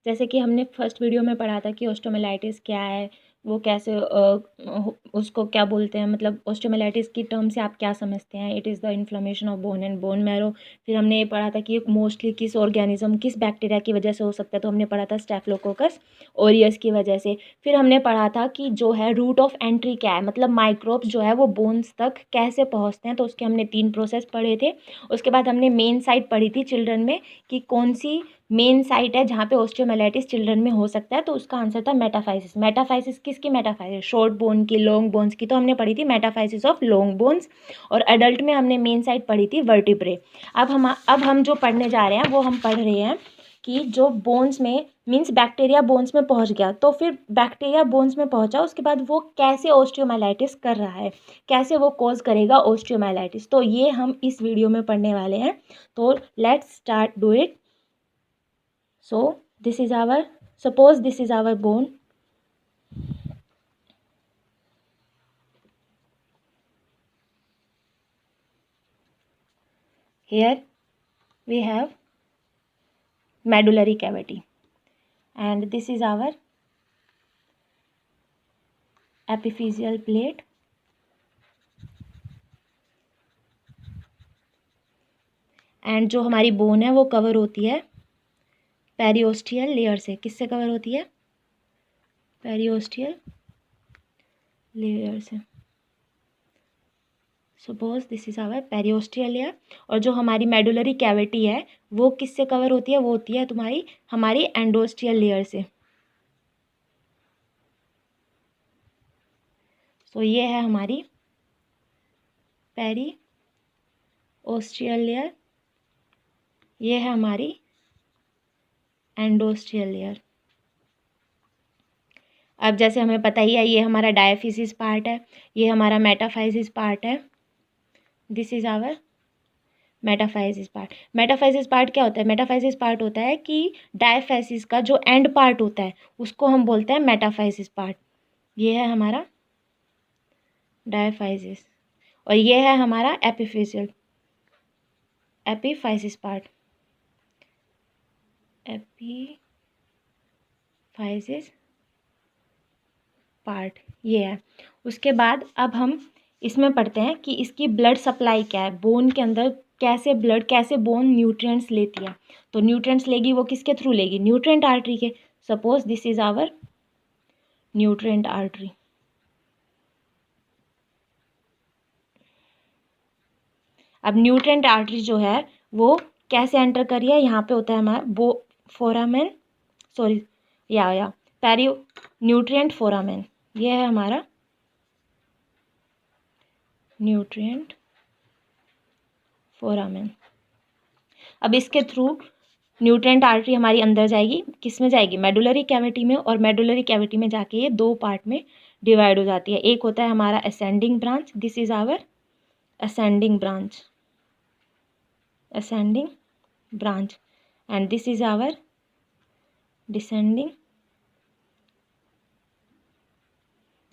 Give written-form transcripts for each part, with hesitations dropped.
जैसे कि हमने फर्स्ट वीडियो में पढ़ा था कि ओस्टोमाइलाइटिस क्या है, वो कैसे उसको क्या बोलते हैं, मतलब ओस्टोमाइलाइटिस की टर्म से आप क्या समझते हैं। It is the inflammation of bone and bone marrow. फिर हमने ये पढ़ा था कि मोस्टली किस ऑर्गेनिज्म, किस बैक्टीरिया की वजह से हो सकता है, तो हमने पढ़ा था स्टेफिलोकोकस ऑरियस की वजह से। फिर हमने पढ़ा था कि जो है रूट ऑफ एंट्री क्या है, मतलब माइक्रोब्स जो है वो बोन्स तक कैसे पहुँचते हैं, तो उसके हमने 3 प्रोसेस पढ़े थे। उसके बाद हमने मेन साइट पढ़ी थी चिल्ड्रन में कि कौन सी मेन साइट है जहाँ पे ओस्टियोमाइलाइटिस चिल्ड्रन में हो सकता है, तो उसका आंसर था मेटाफाइसिस। मेटाफाइसिस किसकी मेटाफाइसिस, शॉर्ट बोन की, लॉन्ग बोन्स की, तो हमने पढ़ी थी मेटाफाइसिस ऑफ लॉन्ग बोन्स। और एडल्ट में हमने मेन साइट पढ़ी थी वर्टिब्रे। अब हम जो पढ़ने जा रहे हैं वो हम पढ़ रहे हैं कि जो बोन्स में मीन्स बैक्टीरिया बोन्स में पहुंच गया, तो फिर बैक्टीरिया बोन्स में पहुंचा उसके बाद वो कैसे ओस्टियोमाइलाइटिस कर रहा है, कैसे वो कॉज करेगा ओस्टियोमाइलाइटिस, तो ये हम इस वीडियो में पढ़ने वाले हैं। तो let's start do it. So suppose this is our bone. Here we have medullary cavity and this is our epiphyseal plate and जो हमारी बोन है वो कवर होती है पेरिओस्टियल लेयर से। किससे कवर होती है, पेरिओस्टियल लेयर से। Suppose this is our periosteal layer. और जो हमारी मेडुलरी कैविटी है वो किससे कवर होती है, वो होती है तुम्हारी हमारी एंडोस्टियल लेयर से। सो ये है हमारी पेरिओस्टियल लेयर, ये है हमारी एंडोस्टियल लेयर। अब जैसे हमें पता ही है ये हमारा डायफिसिस पार्ट है, ये हमारा मेटाफाइसिस पार्ट है। This is our metaphysis part. Metaphysis part क्या होता है, मेटाफाइसिस पार्ट होता है कि डायफाइसिस का जो एंड पार्ट होता है उसको हम बोलते हैं मेटाफाइसिस पार्ट। ये है हमारा डायफाइसिस और ये है हमारा एपिफाइसिस पार्ट, एपिफाइसिस पार्ट ये है। उसके बाद अब हम इसमें पढ़ते हैं कि इसकी ब्लड सप्लाई क्या है, बोन के अंदर कैसे बोन न्यूट्रिएंट्स लेती है। तो न्यूट्रिएंट्स लेगी वो किसके थ्रू लेगी, न्यूट्रिएंट आर्टरी के। Suppose this is our nutrient artery. अब न्यूट्रिएंट आर्टरी जो है वो कैसे एंटर कर रही है, यहाँ पे होता है हमारा वो फोरामेन, सॉरी या पेरियो न्यूट्रिएंट फोरामेन, ये है हमारा न्यूट्रिएंट फोरामेन। अब इसके थ्रू न्यूट्रिएंट आर्टरी हमारी अंदर जाएगी, किस में जाएगी, मेडुलरी कैविटी में, और मेडुलरी कैविटी में जाके ये 2 पार्ट में डिवाइड हो जाती है। एक होता है हमारा ascending branch, this is our ascending branch, and this is our descending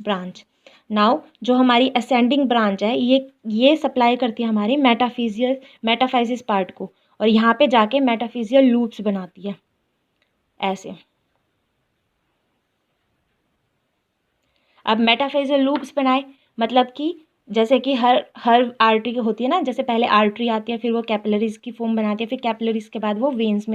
branch. Now जो हमारी असेंडिंग ब्रांच है ये सप्लाई करती है हमारी मेटाफाइसिस पार्ट को, और यहाँ पे जाके मेटाफिजियल लूप्स बनाती है ऐसे। अब मेटाफिजियल लूप्स बनाए मतलब कि जैसे कि हर आर्टरी होती है ना, जैसे पहले आर्टरी आती है, फिर वो कैपिलरीज की फॉर्म बनाती है, फिर कैपिलरीज के बाद वो वेन्स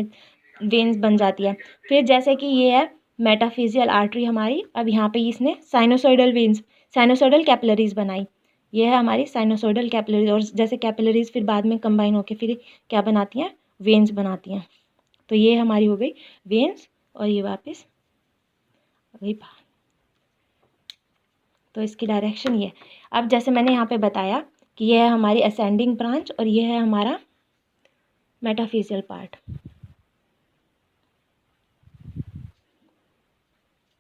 बन जाती है। फिर जैसे कि ये है मेटाफिजियल आर्टरी हमारी, अब यहाँ पे इसने साइनोसोइडल कैपिलरीज बनाई, ये है हमारी साइनोसोइडल कैपिलरीज। और जैसे कैपिलरीज फिर बाद में कंबाइन होकर फिर क्या बनाती हैं, वेन्स बनाती हैं। तो ये हमारी हो गई वेन्स और ये वापस वही बाहर। तो इसकी डायरेक्शन ये। अब जैसे मैंने यहाँ पे बताया कि यह है हमारी असेंडिंग ब्रांच और ये है हमारा मेटाफिजियल पार्ट।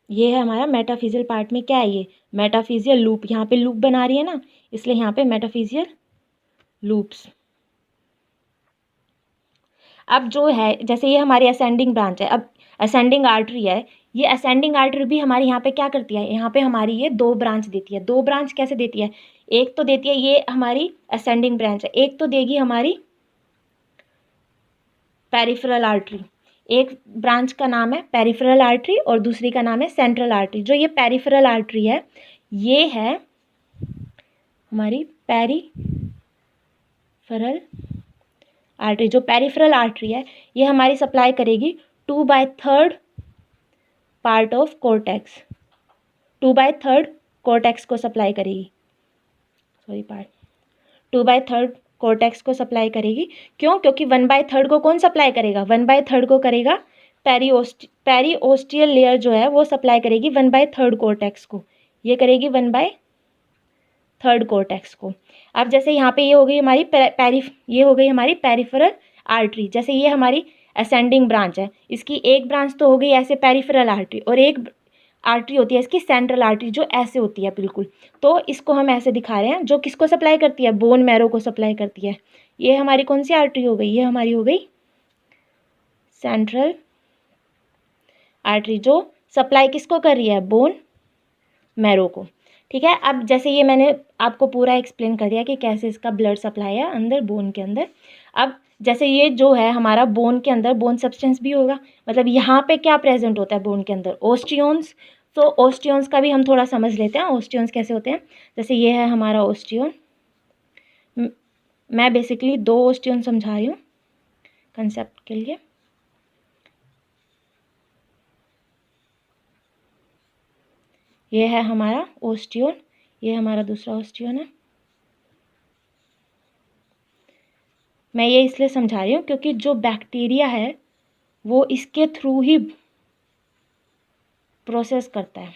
ये है हमारा मेटाफिजियल पार्ट में क्या है, ये मेटाफिजियल लूप, यहाँ पे लूप बना रही है ना, इसलिए यहाँ पे मेटाफिजियल लूप्स। अब जो है जैसे ये हमारी असेंडिंग ब्रांच है, अब असेंडिंग आर्टरी है, ये असेंडिंग आर्टरी भी हमारी यहाँ पे क्या करती है, यहाँ पे हमारी ये 2 ब्रांच देती है। 2 ब्रांच कैसे देती है, एक तो देती है ये हमारी असेंडिंग ब्रांच है, एक तो देगी हमारी पेरिफेरल आर्टरी, एक ब्रांच का नाम है पेरिफेरल आर्टरी और दूसरी का नाम है सेंट्रल आर्टरी। जो ये पेरिफेरल आर्टरी है ये है हमारी पेरिफेरल आर्टरी। जो पेरिफेरल आर्टरी है ये हमारी सप्लाई करेगी 2/3 पार्ट ऑफ कोर्टेक्स, 2/3 कोर्टेक्स को सप्लाई करेगी, सॉरी पार्ट 2/3 कोर्टेक्स को सप्लाई करेगी। क्यों? क्योंकि 1/3 को कौन सप्लाई करेगा? 1/3 को करेगा पेरीओस्टियल लेयर जो है वो सप्लाई करेगी 1/3 कोर्टेक्स को, ये करेगी 1/3 कोर्टेक्स को। अब जैसे यहाँ पे ये हो गई हमारी ये हो गई हमारी पेरिफेरल आर्टरी। जैसे ये हमारी असेंडिंग ब्रांच है, इसकी एक ब्रांच तो हो गई ऐसे पेरिफेरल आर्टरी, और एक आर्टरी होती है इसकी सेंट्रल आर्टरी जो ऐसे होती है बिल्कुल। तो इसको हम ऐसे दिखा रहे हैं, जो किसको सप्लाई करती है? बोन मैरो को सप्लाई करती है। ये हमारी कौन सी आर्टरी हो गई? ये हमारी हो गई सेंट्रल आर्टरी, जो सप्लाई किसको कर रही है? बोन मैरो को। ठीक है, अब जैसे ये मैंने आपको पूरा एक्सप्लेन कर दिया कि कैसे इसका ब्लड सप्लाई है अंदर बोन के अंदर। अब जैसे ये जो है हमारा बोन के अंदर बोन सब्सटेंस भी होगा, मतलब यहाँ पे क्या प्रेजेंट होता है बोन के अंदर? ओस्टियोन्स। तो ओस्टियोन्स का भी हम थोड़ा समझ लेते हैं, ओस्टियोन्स कैसे होते हैं। जैसे ये है हमारा ओस्टियोन, मैं बेसिकली 2 ओस्टियोन समझा रही हूँ कंसेप्ट के लिए। ये है हमारा ओस्टियोन, ये हमारा दूसरा ओस्टियोन है। मैं ये इसलिए समझा रही हूँ क्योंकि जो बैक्टीरिया है वो इसके थ्रू ही प्रोसेस करता है।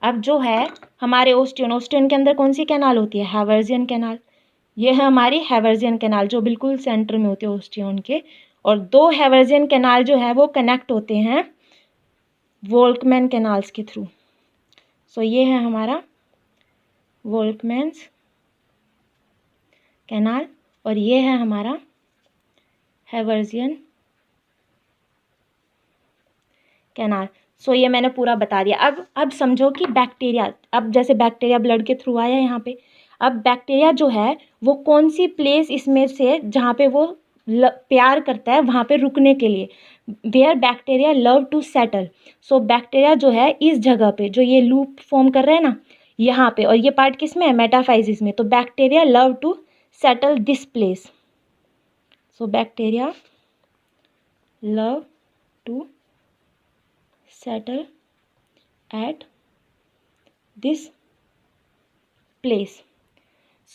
अब जो है हमारे ओस्टियोन के अंदर कौन सी कैनाल होती है? हैवर्जियन कैनाल। ये है हमारी हैवर्जियन कैनाल जो बिल्कुल सेंटर में होती है ओस्टियोन के, और 2 हैवर्जियन कैनाल जो है वो कनेक्ट होते हैं वोल्कमैन कैनाल्स के थ्रू। सो ये है हमारा वोल्कमैन्स कैनाल और ये है हमारा हैवर्जियन कैनाल। सो ये मैंने पूरा बता दिया। अब समझो कि बैक्टीरिया, अब जैसे बैक्टीरिया ब्लड के थ्रू आया यहाँ पे, अब बैक्टीरिया जो है वो कौन सी प्लेस इसमें से जहाँ पे वो प्यार करता है वहाँ पे रुकने के लिए, where bacteria love to settle. So bacteria जो है इस जगह पे जो ये लूप फॉर्म कर रहे हैं ना यहाँ पे, और ये पार्ट किस में है? मेटाफाइजिस में। तो bacteria love to settle this place. So bacteria love to settle at this place।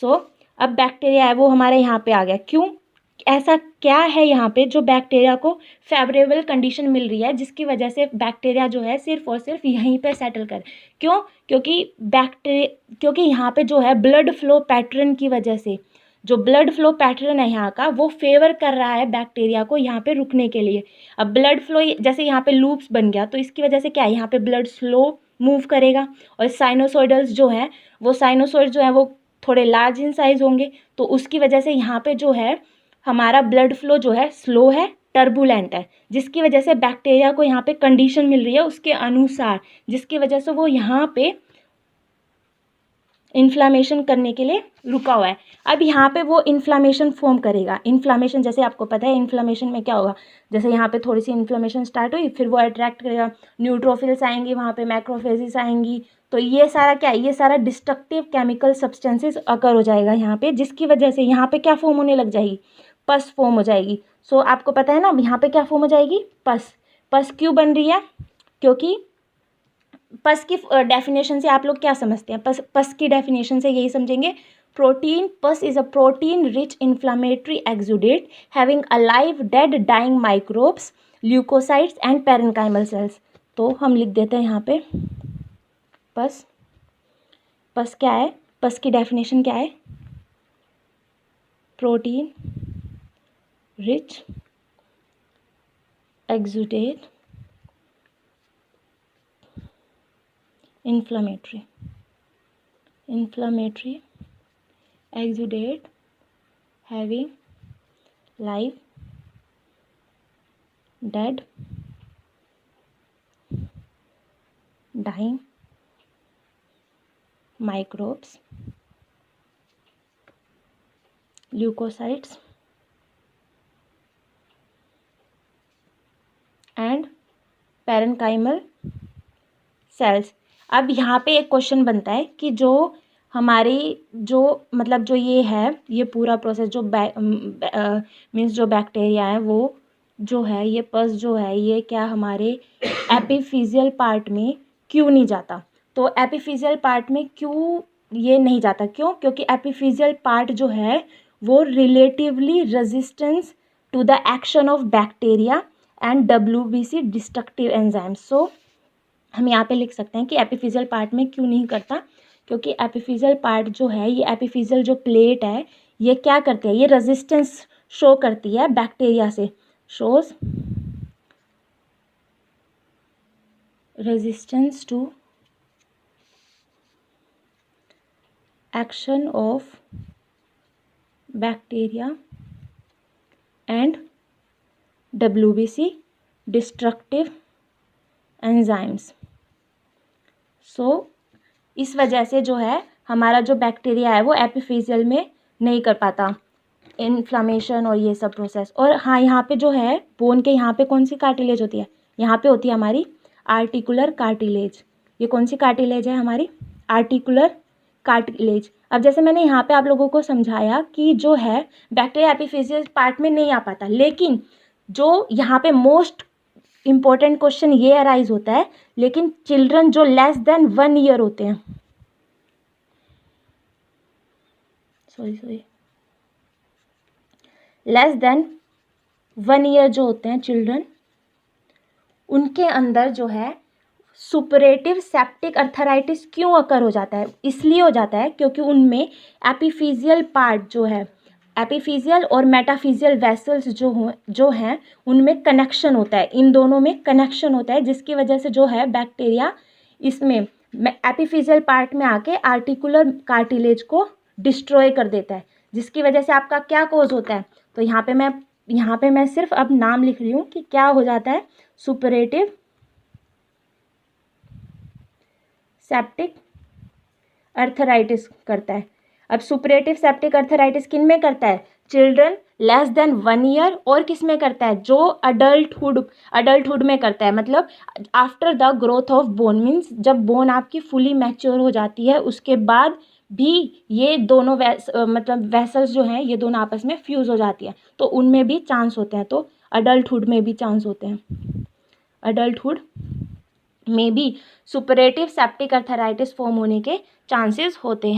So अब बैक्टीरिया है वो हमारे यहाँ पे आ गया। क्यों? ऐसा क्या है यहाँ पे जो बैक्टीरिया को फेवरेबल कंडीशन मिल रही है जिसकी वजह से बैक्टीरिया जो है सिर्फ और सिर्फ यहीं पे सेटल करे? क्यों? क्योंकि यहाँ पे जो है ब्लड फ्लो पैटर्न की वजह से, जो ब्लड फ्लो पैटर्न है यहाँ का वो फेवर कर रहा है बैक्टीरिया को यहाँ पे रुकने के लिए। अब ब्लड फ्लो जैसे यहाँ पे लूप्स बन गया तो इसकी वजह से क्या है, यहाँ पे ब्लड स्लो मूव करेगा, और साइनोसॉइडल्स जो है वो साइनोसॉइड जो है वो थोड़े लार्ज इन साइज होंगे, तो उसकी वजह से यहाँ पे जो है हमारा ब्लड फ्लो जो है स्लो है, टर्बुलेंट है, जिसकी वजह से बैक्टीरिया को यहाँ पे कंडीशन मिल रही है उसके अनुसार, जिसकी वजह से वो यहाँ पे इन्फ्लामेशन करने के लिए रुका हुआ है। अब यहाँ पे वो इन्फ्लामेशन फॉर्म करेगा। इन्फ्लामेशन जैसे आपको पता है इन्फ्लामेशन में क्या होगा, जैसे यहाँ पे थोड़ी सी इन्फ्लामेशन स्टार्ट हुई फिर वो अट्रैक्ट करेगा, न्यूट्रोफिल्स आएंगी, वहाँ पे मैक्रोफेजेस आएंगी, तो ये सारा क्या है, ये सारा डिस्ट्रक्टिव केमिकल सब्सटेंसेस अकर हो जाएगा यहाँ पे, जिसकी वजह से यहाँ पे क्या फॉर्म होने लग जाएगी? पस फॉर्म हो जाएगी। सो आपको पता है ना यहाँ पे क्या फॉर्म हो जाएगी? पस। पस क्यों बन रही है? क्योंकि पस की डेफिनेशन से आप लोग क्या समझते हैं? पस की डेफिनेशन से यही समझेंगे, protein, pus is a protein rich inflammatory exudate having alive dead dying microbes leukocytes and parenchymal cells. तो हम लिख देते हैं यहाँ पे पस। पस क्या है? पस की डेफिनेशन क्या है? Protein rich exudate inflammatory exudate having live dead dying microbes leukocytes and parenchymal cells. अब यहाँ पे एक क्वेश्चन बनता है कि जो हमारी जो मतलब जो ये है, ये पूरा प्रोसेस जो मीन्स जो बैक्टीरिया है वो जो है, ये पस जो है ये क्या हमारे एपिफिजियल पार्ट में क्यों नहीं जाता? तो एपिफिजियल पार्ट में क्यों ये नहीं जाता, क्यों? क्योंकि एपिफिजियल पार्ट जो है वो relatively resistance to the action of bacteria and WBC destructive enzymes. So हम यहाँ पे लिख सकते हैं कि एपिफिजियल पार्ट में क्यों नहीं करता, क्योंकि एपिफिजियल पार्ट जो है, ये एपिफिजियल जो प्लेट है ये क्या करती है, ये रेजिस्टेंस शो करती है बैक्टीरिया से, shows resistance to action of bacteria and WBC destructive enzymes. So इस वजह से जो है हमारा जो बैक्टीरिया है वो एपिफिजियल में नहीं कर पाता इन्फ्लामेशन और ये सब प्रोसेस। और हाँ, यहाँ पे जो है बोन के यहाँ पे कौन सी कार्टिलेज होती है, यहाँ पे होती है हमारी आर्टिकुलर कार्टिलेज। ये कौन सी कार्टिलेज है हमारी? Articular cartilage. अब जैसे मैंने यहाँ पे आप लोगों को समझाया कि जो है बैक्टीरिया एपिफिजियल पार्ट में नहीं आ पाता, लेकिन जो यहाँ पे मोस्ट इम्पोर्टेंट क्वेश्चन ये अराइज होता है, लेकिन चिल्ड्रन जो लेस देन 1 ईयर होते हैं, लेस देन 1 ईयर जो होते हैं चिल्ड्रन, उनके अंदर जो है सुपरेटिव सेप्टिक अर्थराइटिस क्यों अकर हो जाता है? इसलिए हो जाता है क्योंकि उनमें एपिफिजियल पार्ट जो है, एपिफिजियल और मेटाफिजियल वेसल्स जो हैं उनमें कनेक्शन होता है, इन दोनों में कनेक्शन होता है, जिसकी वजह से जो है बैक्टीरिया इसमें एपिफिजियल पार्ट में आके आर्टिकुलर कार्टिलेज को डिस्ट्रॉय कर देता है, जिसकी वजह से आपका क्या कोज होता है? तो यहाँ पे मैं सिर्फ अब नाम लिख रही हूँ कि क्या हो जाता है, सुपरेटिव सेप्टिक अर्थराइटिस करता है। अब सुपरेटिव सेप्टिक अर्थराइटिस किन में करता है? चिल्ड्रन लेस देन 1 ईयर, और किस में करता है? जो अडल्टहुड में करता है, मतलब after the growth of bone, means जब बोन आपकी फुली मैच्योर हो जाती है उसके बाद भी ये दोनों मतलब वेसल्स जो हैं ये दोनों आपस में फ्यूज़ हो जाती है, तो उनमें भी चांस होते हैं। तो अडल्टहुड में भी चांस होते हैं, अडल्टहुड में भी सुपरेटिव सेप्टिक अर्थराइटिस फॉर्म होने के चांसेस होते हैं।